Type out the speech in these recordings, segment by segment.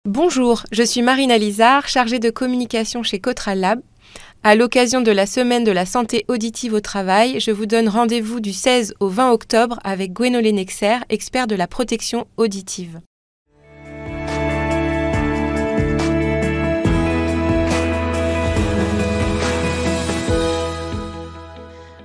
Bonjour, je suis Marina Lizard, chargée de communication chez Cotral Lab. À l'occasion de la semaine de la santé auditive au travail, je vous donne rendez-vous du 16 au 20 octobre avec Gwenolé Nexer, expert de la protection auditive.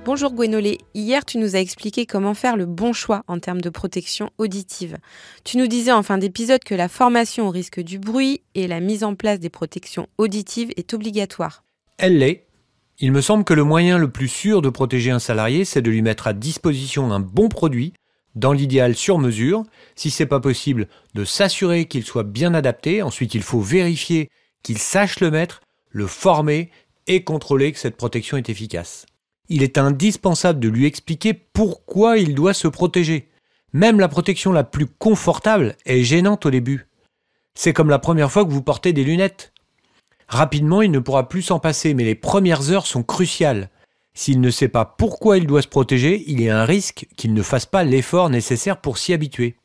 Bonjour Gwenolé, hier tu nous as expliqué comment faire le bon choix en termes de protection auditive. Tu nous disais en fin d'épisode que la formation au risque du bruit et la mise en place des protections auditives est obligatoire. Elle l'est. Il me semble que le moyen le plus sûr de protéger un salarié, c'est de lui mettre à disposition un bon produit, dans l'idéal sur mesure. Si ce n'est pas possible, de s'assurer qu'il soit bien adapté. Ensuite, il faut vérifier qu'il sache le mettre, le former et contrôler que cette protection est efficace. Il est indispensable de lui expliquer pourquoi il doit se protéger. Même la protection la plus confortable est gênante au début. C'est comme la première fois que vous portez des lunettes. Rapidement, il ne pourra plus s'en passer, mais les premières heures sont cruciales. S'il ne sait pas pourquoi il doit se protéger, il y a un risque qu'il ne fasse pas l'effort nécessaire pour s'y habituer.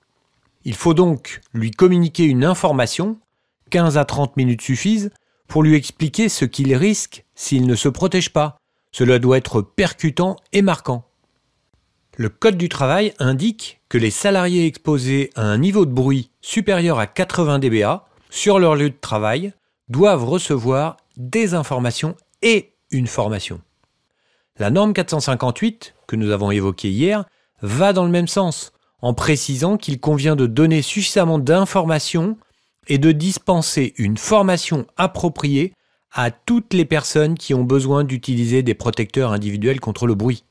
Il faut donc lui communiquer une information, 15 à 30 minutes suffisent, pour lui expliquer ce qu'il risque s'il ne se protège pas. Cela doit être percutant et marquant. Le Code du travail indique que les salariés exposés à un niveau de bruit supérieur à 80 dBA sur leur lieu de travail doivent recevoir des informations et une formation. La norme 458, que nous avons évoquée hier, va dans le même sens, en précisant qu'il convient de donner suffisamment d'informations et de dispenser une formation appropriée à toutes les personnes qui ont besoin d'utiliser des protecteurs individuels contre le bruit.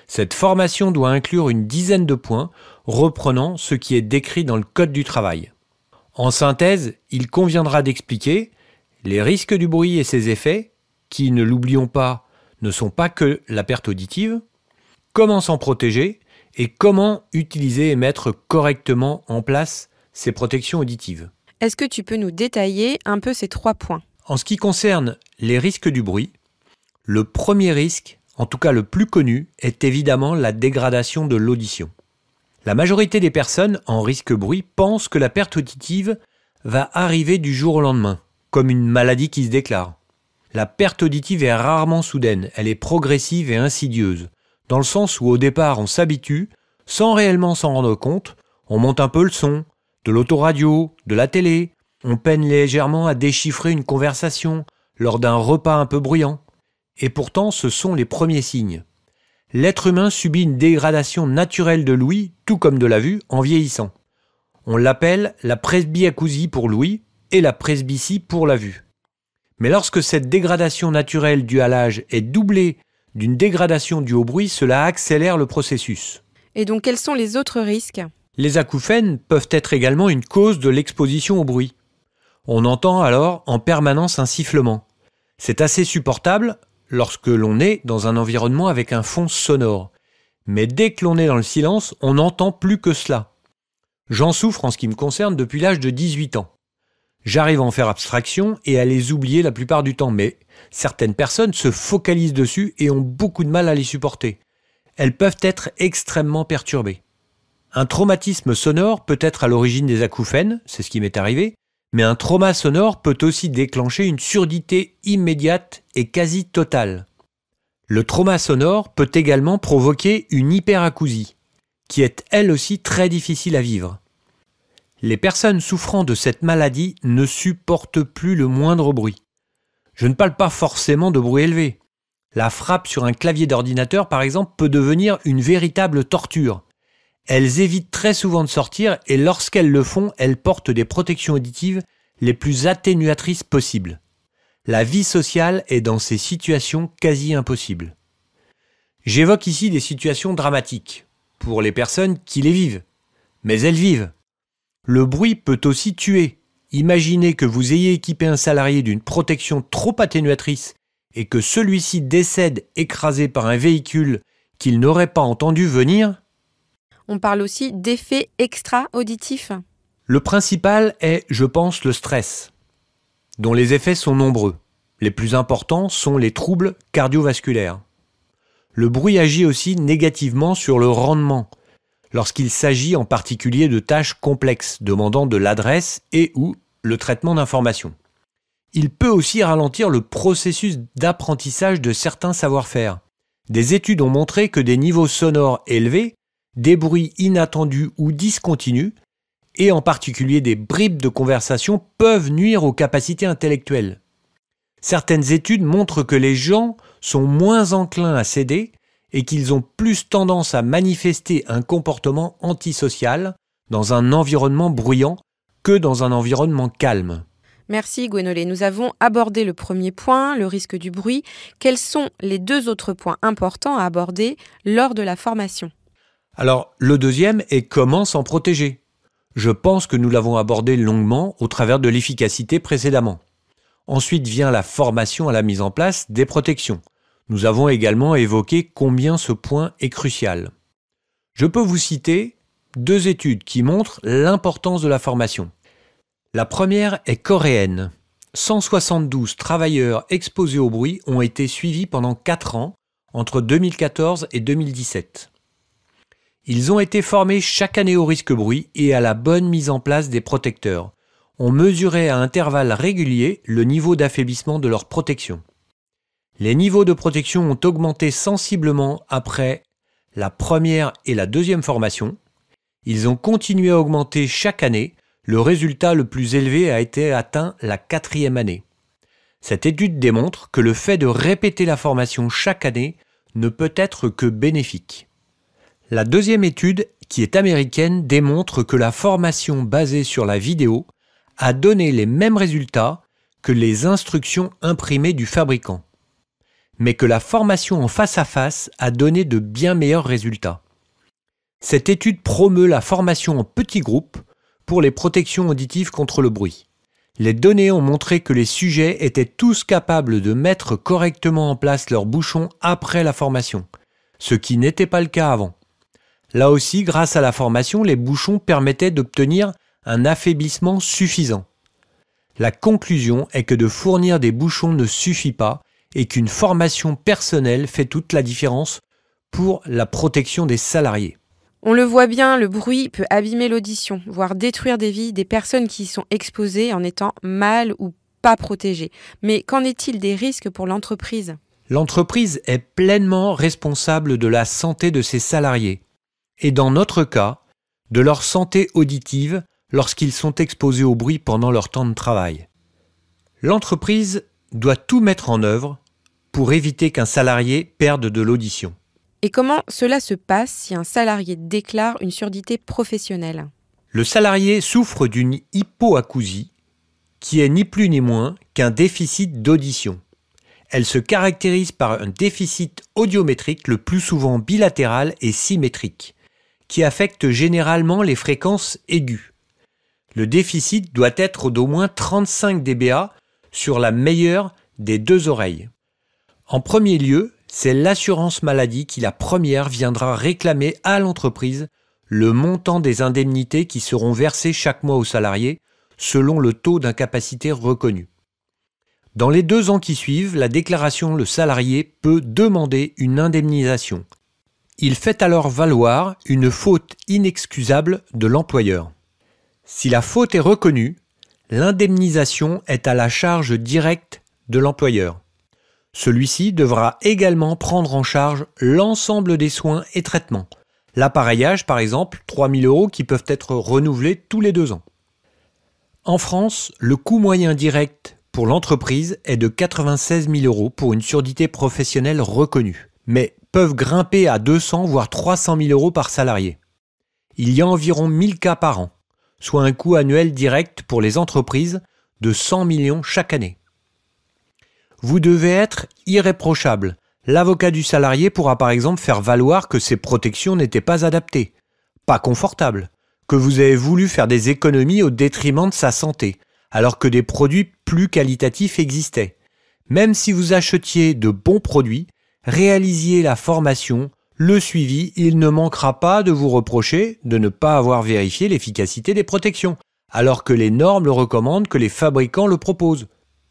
Cette formation doit inclure une dizaine de points reprenant ce qui est décrit dans le Code du travail. En synthèse, il conviendra d'expliquer les risques du bruit et ses effets, qui, ne l'oublions pas, ne sont pas que la perte auditive, comment s'en protéger et comment utiliser et mettre correctement en place ces protections auditives. Est-ce que tu peux nous détailler un peu ces 3 points ? En ce qui concerne les risques du bruit, le premier risque, en tout cas le plus connu, est évidemment la dégradation de l'audition. La majorité des personnes en risque bruit pensent que la perte auditive va arriver du jour au lendemain, comme une maladie qui se déclare. La perte auditive est rarement soudaine, elle est progressive et insidieuse, dans le sens où au départ on s'habitue, sans réellement s'en rendre compte, on monte un peu le son, de l'autoradio, de la télé, on peine légèrement à déchiffrer une conversation lors d'un repas un peu bruyant. Et pourtant, ce sont les premiers signes. L'être humain subit une dégradation naturelle de l'ouïe, tout comme de la vue, en vieillissant. On l'appelle la presbyacousie pour l'ouïe et la presbytie pour la vue. Mais lorsque cette dégradation naturelle due à l'âge est doublée d'une dégradation due au bruit, cela accélère le processus. Et donc, quels sont les autres risques ? Les acouphènes peuvent être également une cause de l'exposition au bruit. On entend alors en permanence un sifflement. C'est assez supportable lorsque l'on est dans un environnement avec un fond sonore. Mais dès que l'on est dans le silence, on n'entend plus que cela. J'en souffre en ce qui me concerne depuis l'âge de 18 ans. J'arrive à en faire abstraction et à les oublier la plupart du temps, mais certaines personnes se focalisent dessus et ont beaucoup de mal à les supporter. Elles peuvent être extrêmement perturbées. Un traumatisme sonore peut être à l'origine des acouphènes, c'est ce qui m'est arrivé, mais un trauma sonore peut aussi déclencher une surdité immédiate et quasi totale. Le trauma sonore peut également provoquer une hyperacousie, qui est elle aussi très difficile à vivre. Les personnes souffrant de cette maladie ne supportent plus le moindre bruit. Je ne parle pas forcément de bruit élevé. La frappe sur un clavier d'ordinateur, par exemple, peut devenir une véritable torture. Elles évitent très souvent de sortir et lorsqu'elles le font, elles portent des protections auditives les plus atténuatrices possibles. La vie sociale est dans ces situations quasi impossible. J'évoque ici des situations dramatiques pour les personnes qui les vivent, mais elles vivent. Le bruit peut aussi tuer. Imaginez que vous ayez équipé un salarié d'une protection trop atténuatrice et que celui-ci décède écrasé par un véhicule qu'il n'aurait pas entendu venir. On parle aussi d'effets extra-auditifs. Le principal est, je pense, le stress, dont les effets sont nombreux. Les plus importants sont les troubles cardiovasculaires. Le bruit agit aussi négativement sur le rendement, lorsqu'il s'agit en particulier de tâches complexes demandant de l'adresse et ou le traitement d'informations. Il peut aussi ralentir le processus d'apprentissage de certains savoir-faire. Des études ont montré que des niveaux sonores élevés, des bruits inattendus ou discontinus, et en particulier des bribes de conversation, peuvent nuire aux capacités intellectuelles. Certaines études montrent que les gens sont moins enclins à céder et qu'ils ont plus tendance à manifester un comportement antisocial dans un environnement bruyant que dans un environnement calme. Merci Gwenolé. Nous avons abordé le premier point, le risque du bruit. Quels sont les deux autres points importants à aborder lors de la formation ? Alors, le deuxième est comment s'en protéger. Je pense que nous l'avons abordé longuement au travers de l'efficacité précédemment. Ensuite vient la formation à la mise en place des protections. Nous avons également évoqué combien ce point est crucial. Je peux vous citer 2 études qui montrent l'importance de la formation. La première est coréenne. 172 travailleurs exposés au bruit ont été suivis pendant 4 ans, entre 2014 et 2017. Ils ont été formés chaque année au risque bruit et à la bonne mise en place des protecteurs. On mesurait à intervalles réguliers le niveau d'affaiblissement de leur protection. Les niveaux de protection ont augmenté sensiblement après la première et la deuxième formation. Ils ont continué à augmenter chaque année. Le résultat le plus élevé a été atteint la 4e année. Cette étude démontre que le fait de répéter la formation chaque année ne peut être que bénéfique. La deuxième étude, qui est américaine, démontre que la formation basée sur la vidéo a donné les mêmes résultats que les instructions imprimées du fabricant, mais que la formation en face à face a donné de bien meilleurs résultats. Cette étude promeut la formation en petits groupes pour les protections auditives contre le bruit. Les données ont montré que les sujets étaient tous capables de mettre correctement en place leurs bouchons après la formation, ce qui n'était pas le cas avant. Là aussi, grâce à la formation, les bouchons permettaient d'obtenir un affaiblissement suffisant. La conclusion est que de fournir des bouchons ne suffit pas et qu'une formation personnelle fait toute la différence pour la protection des salariés. On le voit bien, le bruit peut abîmer l'audition, voire détruire des vies des personnes qui y sont exposées en étant mal ou pas protégées. Mais qu'en est-il des risques pour l'entreprise ? L'entreprise est pleinement responsable de la santé de ses salariés et dans notre cas, de leur santé auditive lorsqu'ils sont exposés au bruit pendant leur temps de travail. L'entreprise doit tout mettre en œuvre pour éviter qu'un salarié perde de l'audition. Et comment cela se passe si un salarié déclare une surdité professionnelle ? Le salarié souffre d'une hypoacousie, qui est ni plus ni moins qu'un déficit d'audition. Elle se caractérise par un déficit audiométrique le plus souvent bilatéral et symétrique, qui affecte généralement les fréquences aiguës. Le déficit doit être d'au moins 35 dBA sur la meilleure des 2 oreilles. En premier lieu, c'est l'assurance maladie qui la première viendra réclamer à l'entreprise le montant des indemnités qui seront versées chaque mois aux salariés selon le taux d'incapacité reconnu. Dans les 2 ans qui suivent la déclaration, le salarié peut demander une indemnisation. Il fait alors valoir une faute inexcusable de l'employeur. Si la faute est reconnue, l'indemnisation est à la charge directe de l'employeur. Celui-ci devra également prendre en charge l'ensemble des soins et traitements. L'appareillage, par exemple, 3 000 € qui peuvent être renouvelés tous les 2 ans. En France, le coût moyen direct pour l'entreprise est de 96 000 € pour une surdité professionnelle reconnue, mais peuvent grimper à 200 voire 300 000 € par salarié. Il y a environ 1000 cas par an, soit un coût annuel direct pour les entreprises de 100 millions chaque année. Vous devez être irréprochable. L'avocat du salarié pourra par exemple faire valoir que ces protections n'étaient pas adaptées, pas confortables, que vous avez voulu faire des économies au détriment de sa santé, alors que des produits plus qualitatifs existaient. Même si vous achetiez de bons produits, réalisiez la formation, le suivi, il ne manquera pas de vous reprocher de ne pas avoir vérifié l'efficacité des protections, alors que les normes le recommandent, que les fabricants le proposent.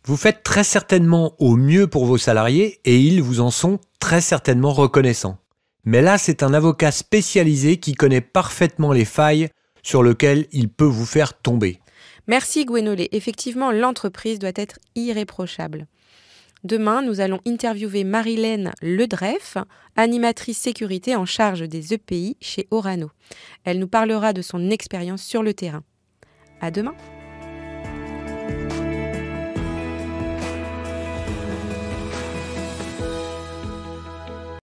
Vous faites très certainement au mieux pour vos salariés et ils vous en sont très certainement reconnaissants. Mais là, c'est un avocat spécialisé qui connaît parfaitement les failles sur lesquelles il peut vous faire tomber. Merci Gwenolé. Effectivement, l'entreprise doit être irréprochable. Demain, nous allons interviewer Marilène Ledreff, animatrice sécurité en charge des EPI chez Orano. Elle nous parlera de son expérience sur le terrain. À demain.